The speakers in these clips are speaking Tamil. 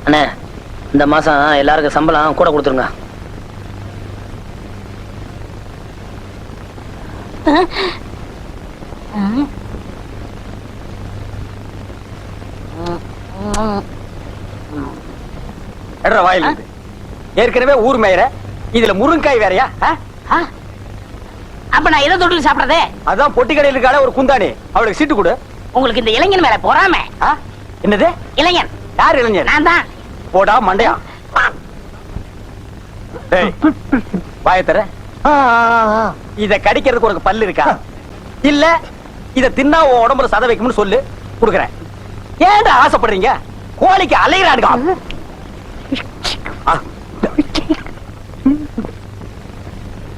அண்ணே, இந்த மாசம் எல்லாருக்கும் சம்பளம் கூட கொடுத்துருங்க. வாயில் ஏற்கனவே ஊர் மேயற இதுல முருங்காய் வேறையா? அப்ப நான் எதை தொட்டில் சாப்பிடறதே? அதான் பொட்டி கடையில் இருக்காளே ஒரு குந்தாணி, அவளுக்கு சீட்டு கொடு. உங்களுக்கு இந்த இளைஞன் மேல பொறாம. என்னது இளைஞன்? யார் இளைஞன்? நான் தான். போடா மண்டையா. வாயத்தர இத கடிக்கிறதுக்கு ஒரு பல்லு இருக்கா? இல்ல இத தின்னா உடம்புல சத வைக்கும்னு சொல்லு, குடுக்குறேன். ஏன்டா ஆசைப்படுறீங்க? கோழிக்கு அலையிறானுங்க.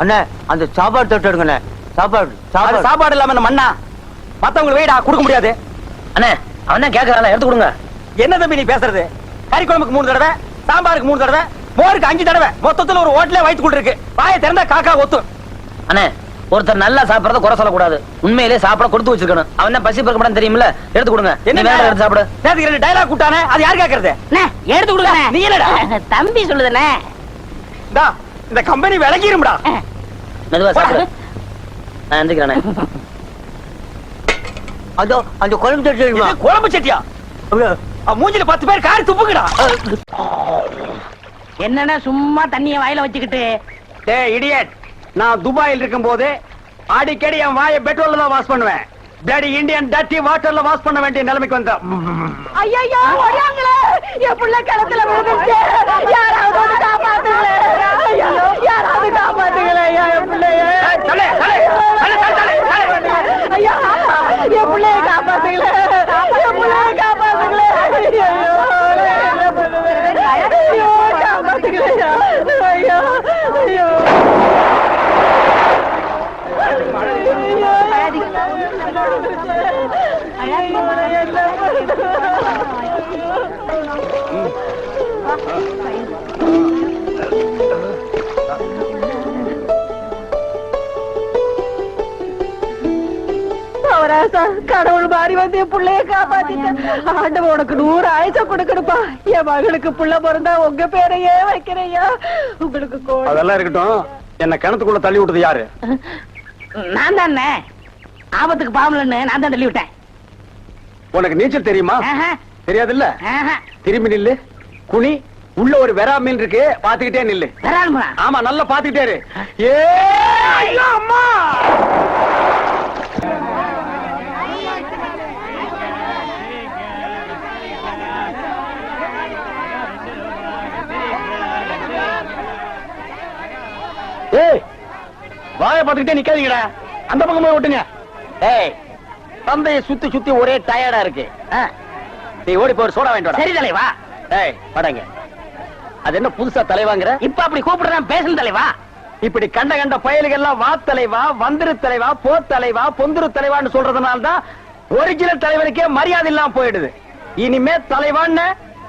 அண்ணே, அந்த சாப்பாடு தொட்டு எடுங்கண்ணே. சாப்பாடு இல்லாம மண்ணா மத்தவங்களுக்கு வெயிடா கொடுக்க முடியாது. அண்ணே, அவன் தான் கேட்கறான், எடுத்து கொடுங்க. என்ன தம்பி நீ பேசுறது? கறி குழம்புக்கு 3 தடவை, சாம்பாருக்கு 3 தடவை, மோருக்கு 5 தடவை, மொத்தத்துல ஒரு ஹோட்டலே வயித்து கொண்டு இருக்கு. வாயை திறந்தா காக்கா ஒத்து. அண்ணே, ஒருத்தர் நல்லா சாப்பிடறத குறை சொல்லக்கூடாது. உண்மையிலே சாப்பிட கொடுத்து வச்சிருக்கணும். அவன் தான் பசி பறக்க மாட்டான்னு தெரியுமில்ல, எடுத்து கொடுங்க. என்ன வேற எடுத்து சாப்பிடு. நேத்துக்கு 2 டயலாக் கூட்டானே, அது யார் கேக்குறது? எடுத்து கொடுங்க. நீ என்னடா தம்பி சொல்லுதுனே. இந்த கம்பெனி விலகிரும்டா. மெதுவா சாப்பிடு. நான் எந்திக்கிறேனே. அதோ அந்த குழம்பு சட்டி. குழம்பு சட்டியா? மூஞ்சில 10 பேர் காரி துப்புங்கடா. என்னன்னா சும்மா தண்ணிய வாயில வச்சுக்கிட்டு. டேய் இடியட், நான் துபாயில் இருக்கும் போது அடிக்கடி என் வாயை பெட்ரோல்ல தான் வாஷ் பண்ணுவேன். பிளடி இந்தியன் டர்ட்டி வாட்டர்ல வாஷ் பண்ண வேண்டிய நிலைமைக்கு வந்தேன். ஐயோ ஓடியாங்களே, என் புள்ள கிணத்துல விழுந்துச்சு. யாராவது வந்து காப்பாத்துங்களே. ஐயோ யாராவது காப்பாத்துங்களே. என் பிள்ளைய ஐயா, என் பிள்ளைய காப்பாத்துங்களே. என் பிள்ளைய காப்பாத்துங்களே. ஐயோ காப்பாத்துங்களே. ஐயோ ஐயோ கடவுள் மாறி வந்து என் பிள்ளைய காப்பாத்திட்ட. ஆண்டவன் உனக்கு 100 ஆயுச கொடுக்கணுப்பா. என் மகளுக்கு புள்ள பிறந்தா உங்க பேரையே வைக்கிறையா. உங்களுக்கு அதெல்லாம் இருக்கட்டும். என்ன கிணத்துக்குள்ள தள்ளி விட்டது யாரு? நான் தானே. ஆபத்துக்கு பாவலன்னு நான் தான் தள்ளி விட்டேன். உனக்கு நீச்சல் தெரியுமா? தெரியாது இல்ல. திரும்பி நில்லு, குனி. உள்ள ஒரு வெரா மீன் இருக்கு, பாத்துக்கிட்டே நில்லு. ஆமா, நல்லா பாத்துக்கிட்டே இரு. அம்மா வாய பாத்துக்கிட்டே நிக்காதீங்கடா, அந்த பக்கம் போய் விட்டுங்க. ஏய், தந்தையை சுத்தி சுத்தி ஒரே டயர்டா இருக்கு. நீ ஓடி போய் சோடா வாங்கிட்டு. சரி தலைவா. ஏய் படங்க, அது என்ன புதுசா தலைவாங்கிற? இப்ப அப்படி கூப்பிடுறேன், பேசும் தலைவா. இப்படி கண்ட கண்ட பயலுகள் எல்லாம் வா தலைவா, வந்திரு தலைவா, போ தலைவா, பொந்துரு தலைவான்னு சொல்றதுனால தான் ஒரிஜினல் தலைவனுக்கே மரியாதை இல்லாம போயிடுது. இனிமே தலைவான்னு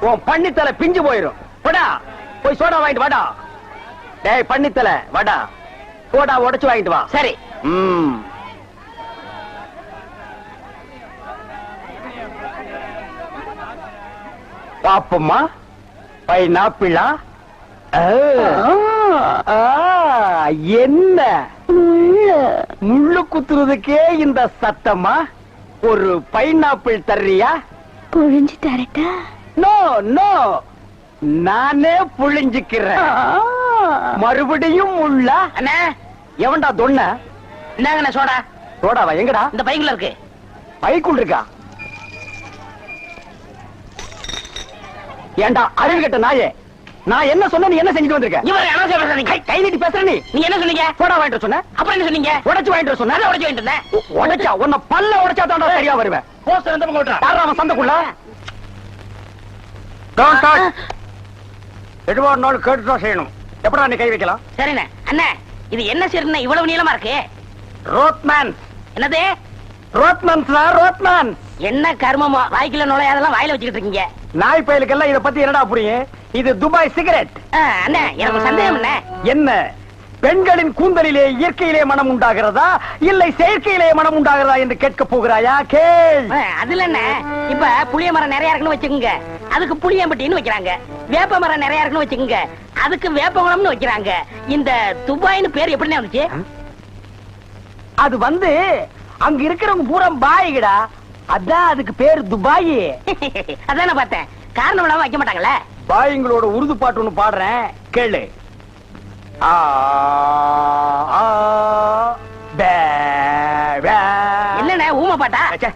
உன் பண்ணித்தலை பிஞ்சு போயிடும். போடா போய் சோடா வாங்கிட்டு வாடா. டேய் பண்ணித்தலை வாடா, சோடா உடைச்சு வாங்கிட்டு வா. சரி. பாப்பம்மா, பைனாப்பிளா? என்ன முள்ளு குத்துறதுக்கே இந்த சத்தமா? ஒரு பைனாப்பிள் தர்றியா? புழிஞ்சு தரட்டா? நோ நோ, நானே புழிஞ்சுக்கிறேன். மறுபடியும் முள்ள? அண்ணா எவன்டா தொன்ன? இந்தாங்கண்ணா சோடா. சோடாவா? எங்கடா? இந்த பைக்குள்ள இருக்கு. பைக்குள் இருக்கா? ஏண்டா அறிவு கட்ட நாயே, நான் என்ன சொன்ன, நீ என்ன செஞ்சுட்டு வந்திருக்க? இவரை அனாவசியம் பேசுறீங்க. கை நீட்டி பேசுற. நீ என்ன சொன்னீங்க? சோடா வாங்கிட்டு சொன்ன. அப்புறம் என்ன சொன்னீங்க? உடைச்சு வாங்கிட்டு சொன்ன. உடைச்சு வாங்கிட்டு இருந்தேன். உடைச்சா உன்னை பல்ல உடைச்சா தான் சரியா வருவேன். போஸ்டர் எந்த பக்கம் ஓட்டுறா? யாரா அவன் சந்தைக்குள்ள? எதுவா நாள் கேட்டுதான் செய்யணும். எப்படா நீ கை வைக்கலாம்? சரிண்ணே. அண்ணா இது என்ன சரிண்ணே இவ்வளவு நீளமா இருக்கு? ரோட்மேன். என்னது? Rodman sir, Rodman. என்ன கர்மமா வாய்க்குள்ள நுழையாதெல்லாம் வாயில வச்சுக்கிட்டு இருக்கீங்க? நாய் பயலுக்கெல்லாம் இத பத்தி என்னடா புரியும்? இது துபாய் சிகரெட். அண்ணா எனக்கு சந்தேகம். என்ன பெண்களின் கூந்தலிலே இயற்கையிலே மனம் உண்டாகிறதா இல்லை செயற்கையிலே மனம் உண்டாகிறதா என்று கேட்க போகிறாயா? கேள். அதுல என்ன, இப்ப புளிய மரம் நிறைய இருக்குன்னு வச்சுக்கோங்க. அதுக்கு புளியம்பட்டின்னு வைக்கிறாங்க. வேப்ப மரம் நிறைய இருக்குன்னு வச்சுக்கோங்க, அதுக்கு வேப்பகுளம்னு வைக்கிறாங்க. இந்த துபாய்னு பேர் எப்படின்னு வந்துச்சு? அது வந்து அங்க இருக்கிறவங்க பூரா பாய்கடா, அதான் அதுக்கு பேரு துபாய். அதான் நான் பார்த்தேன். காரணம் இல்லாம வைக்க மாட்டாங்களே. பாய்ங்களோட உருது பாட்டு ஒண்ணு பாடுறேன் கேளு. ஆ ஆ பே பே. என்னண்ணே ஊமை பாட்டா? ச்சே,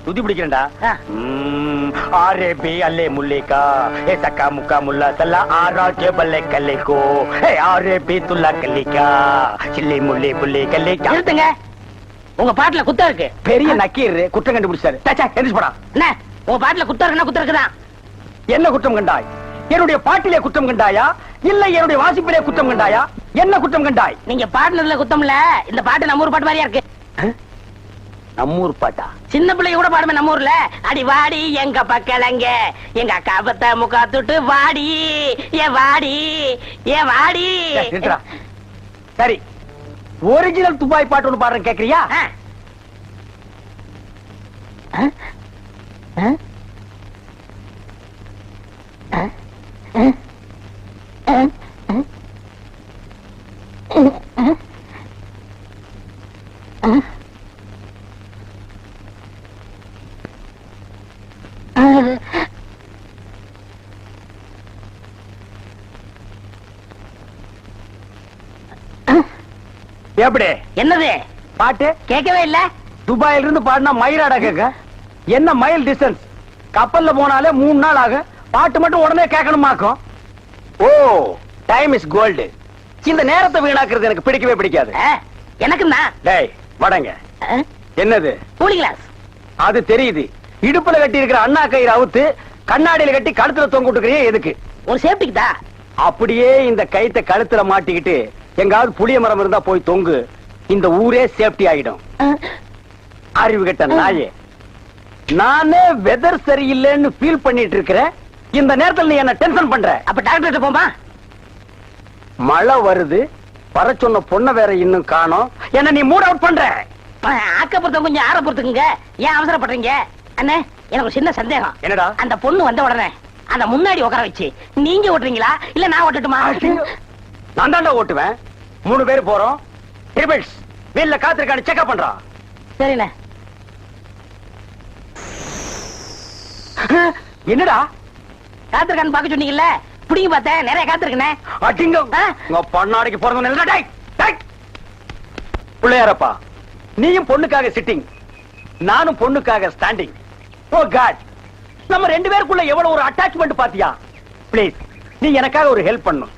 துதி பிடிக்கிறேன்டா. ஆ. ஆரே பி அல்லே முல்லேகா ஏ தக்கா முக்கா முல்லா சல்லா ஆரா கே பல்லே கல்லேகோ ஏ ஆரே பி துல்லா கல்லிகா சில்லி முல்லே புல்லே கல்லேகா. நிறுத்துங்க, உங்க பாட்டுல குத்தம் இருக்கு. பெரிய நக்கீர் குற்றம் கண்டுபிடிச்சாரு. சே எந்திரிச்சு போடா. என்ன உங்க பாட்டுல குத்தம் இருக்குன்னா குத்தம் இருக்குதான். என்ன குற்றம் கண்டாய்? என்னுடைய பாட்டிலே குற்றம் கண்டாயா, இல்ல என்னுடைய வாசிப்பிலே குற்றம் கண்டாயா? என்ன குற்றம் கண்டாய்? நீங்க பாட்டுனதுல குத்தம் இல்ல. இந்த பாட்டு நம்ம ஊர் பாட்டு மாதிரியா இருக்கு. நம்மூர் பாட்டா? சின்ன பிள்ளைங்க கூட பாடுமே நம்ம ஊர்ல. அடி வாடி எங்க பக்கலங்க, எங்க அக்கா பத்த முக்கா தொட்டு வாடி ஏ வாடி ஏ வாடி. நிறுத்துடா. சரி, ஒரிஜினல் துபாய் பாட்டு ஒண்ணு பாடுறேன், கேக்குறியா? ஆ. ஆ? ஆ? ஆ? ஆ? ஆ? ஆ? எப்படி என்னது பாட்டு? கேட்கவே இல்ல. துபாயில இருந்து பாடினா மயிராடா கேட்க. என்ன மைல் டிஸ்டன்ஸ்? கப்பல்ல போனாலே 3 நாள் ஆகும். பாட்டு மட்டும் உடனே கேட்கணுமாக்கும். ஓ, டைம் இஸ் கோல்டு. இந்த நேரத்தை வீணாக்குறது எனக்கு பிடிக்கவே பிடிக்காது. எனக்குன்னா டேய் வடங்க. என்னது? Cooling glass. அது தெரியுது. இடுப்புல கட்டி இருக்கிற அண்ணா கயிறு அவுத்து கண்ணாடியில கட்டி கழுத்துல தொங்க விட்டுக்கிறியே எதுக்கு? ஒரு சேஃப்டிக்கு தான். அப்படியே இந்த கயித்தை கழுத்துல மாட்டிக்கிட்டு எங்காவது புளிய மரம் இருந்தா போய் தொங்கு. இந்த ஊரே சேஃப்டி ஆயிடும். அறிவு கெட்ட நாயே, நானே வெதர் சரியில்லைன்னு ஃபீல் பண்ணிட்டு இருக்கிறேன். இந்த நேரத்துல நீ என்ன டென்ஷன் பண்ற. அப்ப டாக்டர் போமா? மழை வருது, வர சொன்ன பொண்ண வேற இன்னும் காணோம். என்ன நீ மூட் அவுட் பண்ற. ஆக்கப்புறத்த கொஞ்சம் ஆற பொறுத்துக்குங்க. ஏன் அவசரப்படுறீங்க? அண்ணே, எனக்கு ஒரு சின்ன சந்தேகம். என்னடா? அந்த பொண்ணு வந்த உடனே அந்த முன்னாடி உட்கார வச்சு நீங்க ஓட்டுறீங்களா இல்ல நான் ஓட்டட்டுமா? நான் தாண்டா ஓட்டுவேன். 3 பேர் போறோம். ட்ரிபிள்ஸ் வீல்ல காத்திருக்கான்னு செக்அப் பண்றான். சரிண்ணே. என்னடா காத்திருக்கான்னு பாக்க சொன்னீங்கல்ல, புடிங்க பார்த்தேன். நிறைய காத்திருக்கனே. அடிங்க உங்க பொண்ணாடிக்கு பிறந்த டேய் டேய் பிள்ளையாரப்பா, நீயும் பொண்ணுக்காக சிட்டிங், நானும் பொண்ணுக்காக ஸ்டாண்டிங். ஓ காட், நம்ம 2 பேருக்குள்ள எவ்வளவு ஒரு அட்டாச்மெண்ட் பாத்தியா? ப்ளீஸ் நீ எனக்காக ஒரு ஹெல்ப் பண்ணும்.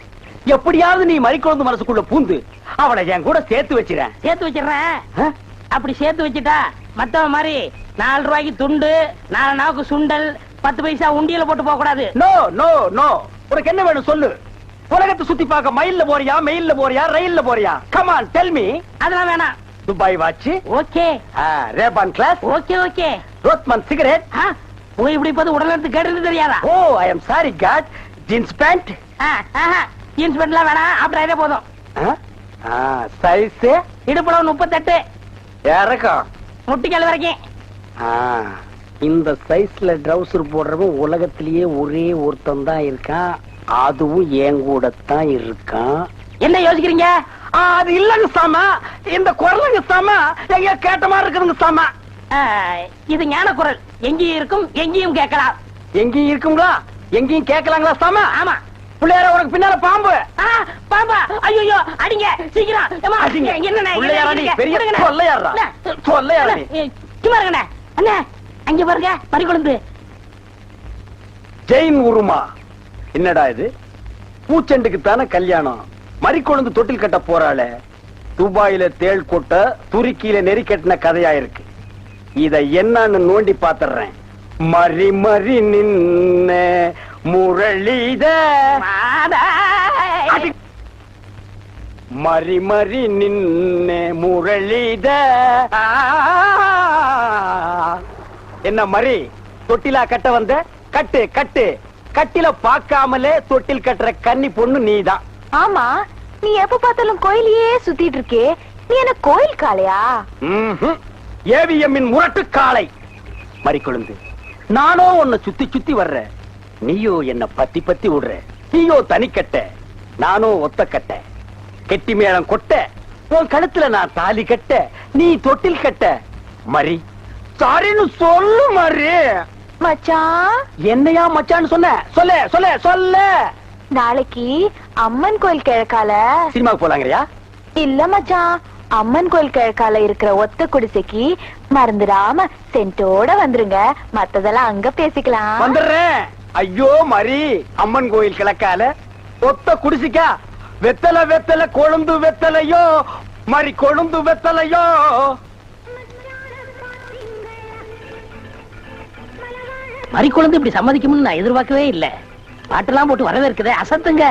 எப்படியாவது நீ மறிக்குழந்து மனசுக்குள்ள பூந்து அவளை என் கூட சேர்த்து வச்சிரேன். சேர்த்து வச்சிடுறேன். அப்படி சேர்த்து வச்சுட்டா மத்தவ மாதிரி 4 ரூபாய்க்கு துண்டு, 4 நாவுக்கு சுண்டல், 10 பைசா உண்டியல போட்டு போக கூடாது. நோ நோ நோ, உனக்கு என்ன வேணும் சொல்லு. உலகத்தை சுத்தி பார்க்க மயில்ல போறியா, மெயில்ல போறியா, ரயில்ல போறியா? Come on tell me. அதெல்லாம் வேணாம். Dubai watch okay. Rayban glass okay okay. Rothman cigarette. போய் இப்படி போது உடல் எடுத்து கேட்டு தெரியாதா? Oh I am sorry God. Jeans pant. ஜீன்ஸ் பேண்ட்லாம் வேணாம். ஆப்டர் போதும். சைஸ் இடுப்புல 38, இறக்கம் முட்டிக்கால் வரைக்கும். இந்த சைஸ்ல ட்ரவுசர் போடுறவன் உலகத்திலேயே ஒரே ஒருத்தன் தான் இருக்கான். அதுவும் என் கூட தான் இருக்கான். என்ன யோசிக்கிறீங்க? அது இல்லங்க சாமா, இந்த குரலுங்க சாமா எங்க கேட்ட மாதிரி இருக்குதுங்க சாமா. இது ஞான குரல். எங்கேயும் இருக்கும், எங்கேயும் கேட்கலாம். எங்கேயும் இருக்குங்களா, எங்கேயும் கேட்கலாங்களா சாமா? ஆமா. பிள்ளையார உனக்கு பின்னால பாம்பு. பாம்பா? ஐயோ அடிங்க சீக்கிரம். சும்மா இருங்கண்ணே. அண்ணே அங்க பாருங்க பறிகொழுந்து. ஜெயின் உருமா. என்னடா இது? பூச்செண்டுக்கு தானே கல்யாணம், மறிக்கொழுந்து தொட்டில் கட்ட போறாளே. துபாயில தேள் கொட்ட துருக்கியில நெறி கட்டின கதையா இருக்கு. இத என்னன்னு நோண்டி பாத்துறேன். மறி மறி நின்ன முரளித மறி மறி நின்ன முரளித. என்ன மறி தொட்டிலா கட்ட வந்த? கட்டு கட்டு. கட்டில பாக்காமலே தொட்டில் கட்டுற கன்னி பொண்ணு நீதான். ஆமா, நீ எப்ப பார்த்தாலும் கோயிலையே சுத்திட்டு இருக்கே, நீ என்ன கோயில் காளையா? ஏவிஎம்மின் முரட்டு காளை. மறிக்கொழுந்து, நானோ உன்னை சுத்தி சுத்தி வர்ற. நீயோ என்ன பத்தி பத்தி விடுற, நீயோ தனிக்கட்ட, நானும் ஒத்த கட்ட, கெட்டி மேளம் கொட்ட, உன் கழுத்துல நான் தாலி கட்ட, நீ தொட்டில் கட்ட. மரி சாரின்னு சொல்லு மரி. மச்சான், என்னையா மச்சான்னு சொன்ன? சொல்ல சொல்ல சொல்ல. நாளைக்கு அம்மன் கோயில் கிழக்கால சினிமாவுக்கு போலாங்கறியா? இல்ல மச்சான், அம்மன் கோயில் கிழக்கால இருக்கிற ஒத்த குடிசைக்கு மறந்துடாம சென்ட்டோட வந்துருங்க. மத்ததெல்லாம் அங்க பேசிக்கலாம். வந்துடுறேன். ஐயோ மரி, அம்மன் கோயில் கிழக்கால ஒத்த குடிசிக்கா? வெத்தலை வெத்தலை கொழுந்து வெத்தலையோ மரி, கொழுந்து வெத்தலையோ. மறி குழந்தை இப்படி சம்மதிக்கும்னு நான் எதிர்பார்க்கவே இல்ல. பாட்டெல்லாம் போட்டு வரவேற்குதே, அசத்துங்க.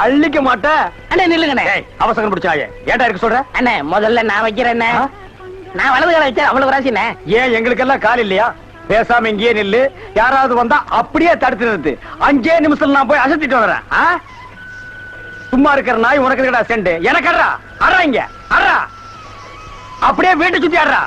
அள்ளிக்க மாட்டேன். அண்ணே நில்லுங்கண்ணே. அவசரம் பிடிச்சாயே, ஏன்டா இருக்க சொல்ற? அண்ணே முதல்ல நான் வைக்கிறேன். நான் வலது கால வச்சேன், அவ்வளவு ராசிண்ணே. ஏன் எங்களுக்கு எல்லாம் கால் இல்லையா? பேசாம இங்கேயே நில்லு, யாராவது வந்தா அப்படியே தடுத்து நிறுத்து. 5 நிமிஷத்துல நான் போய் அசத்திட்டு வரேன். சும்மா இருக்கிற நாய் உனக்கு செண்டு எனக்கு அறா இங்க அறா, அப்படியே வீட்டை சுத்தி ஆடுறா.